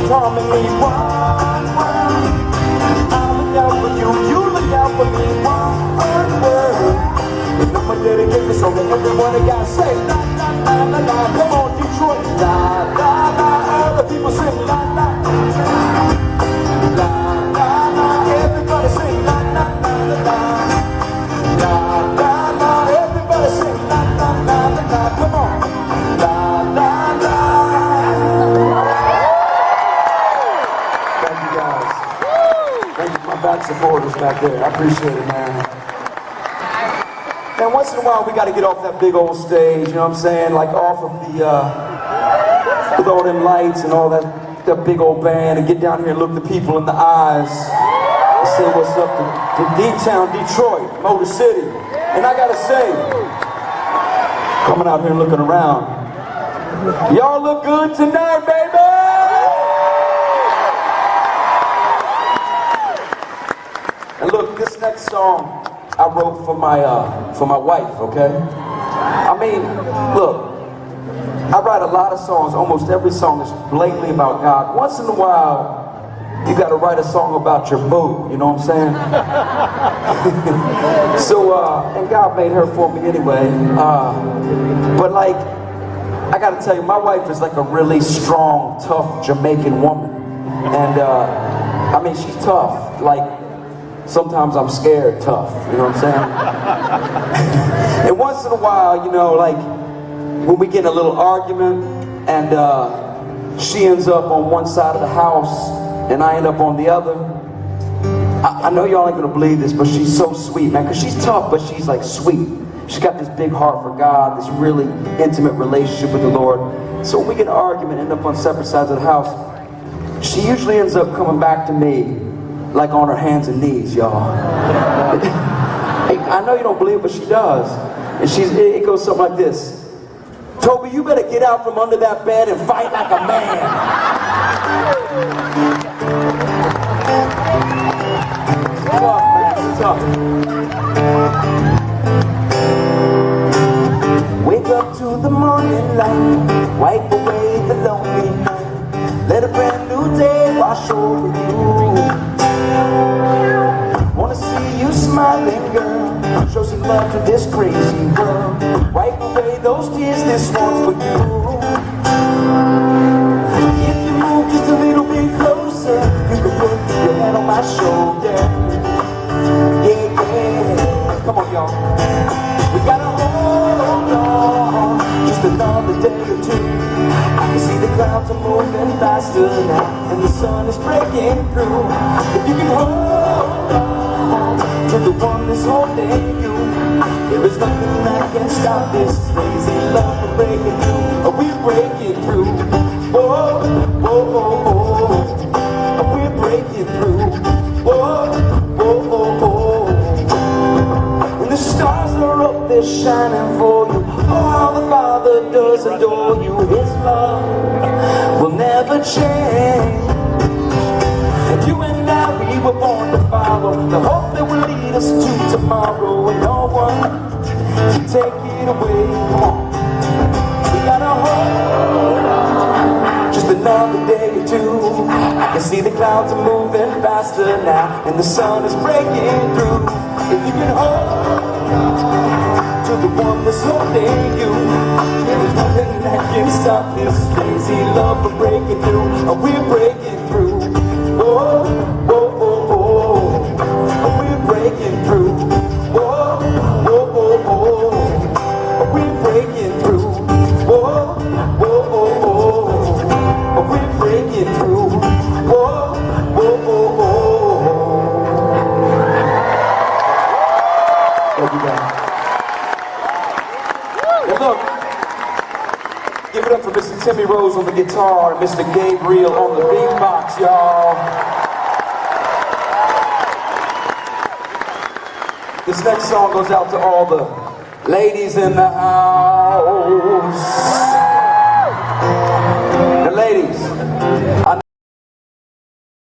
Tom and me, one word. I look out for you, you look out for me, one word. And I'ma dedicate this song to everyone that got say la la la la la. Come on, Detroit, la la la. All the people sing la la la la la. Everybody sing la la la la la la la la. Everybody sing la la la la la. Come on, la la la. Thank you guys. Thank you for my back supporters back there. I appreciate it, man. And once in a while, we got to get off that big old stage, you know what I'm saying? Like off of with all them lights and all that big old band, and get down here and look the people in the eyes and say what's up to D-Town, Detroit, Motor City. And I got to say, coming out here and looking around, y'all look good tonight, baby! And look, this next song I wrote for my wife, okay? I mean, look, I write a lot of songs. Almost every song is blatantly about God. Once in a while, you gotta write a song about your boo, you know what I'm saying? So, and God made her for me anyway. But like, I gotta tell you, my wife is like a really strong, tough Jamaican woman. And, I mean, she's tough. Like, sometimes I'm scared tough, you know what I'm saying? And once in a while, you know, like, when we get in a little argument and she ends up on one side of the house and I end up on the other, I know y'all ain't gonna believe this, but she's so sweet, man, because she's tough, but she's like sweet. She's got this big heart for God, this really intimate relationship with the Lord. So when we get in an argument and end up on separate sides of the house, she usually ends up coming back to me like on her hands and knees, y'all. I know you don't believe it, but she does. And it goes something like this. Toby, you better get out from under that bed and fight like a man. Tough, man, tough. Wake up to the morning light, wipe away the lonely night. Let a brand new day wash over you. Wanna see you smiling, girl. Show some love to this crazy world. Wipe away those tears, this one's for you. If you move just a little bit closer, you can put your hand on my shoulder. Yeah, yeah. Come on, y'all. We gotta hold on just another day or two. I can see the clouds are moving faster now, and the sun is breaking through. If you can hold on to the one that's holding you, there is nothing that can stop this crazy love from breaking through. We're breaking through. Whoa, whoa, whoa, whoa. We're breaking through. Whoa, whoa, whoa, whoa. When the stars are up, they're shining for you. Oh, how the Father does adore you. His love will never change. And you and I, we were born to follow the hope that will lead us to tomorrow. And no one can take it away. Come on. We gotta hold on just another day or two. I can see the clouds are moving faster now, and the sun is breaking through. If you can hold on to the one that's holding you, there is nothing that can stop this crazy love from breaking through. We're breaking through. Whoa, whoa, whoa, whoa. We're breaking through. Whoa, whoa, whoa, whoa. We're breaking through. Whoa, whoa, whoa, whoa. We're breaking through. Whoa, whoa, whoa, whoa. Thank you, guys. And look, give it up for Mr. Timmy Rose on the guitar and Mr. Gabriel on the beatbox, y'all. This next song goes out to all the ladies in the house. The ladies.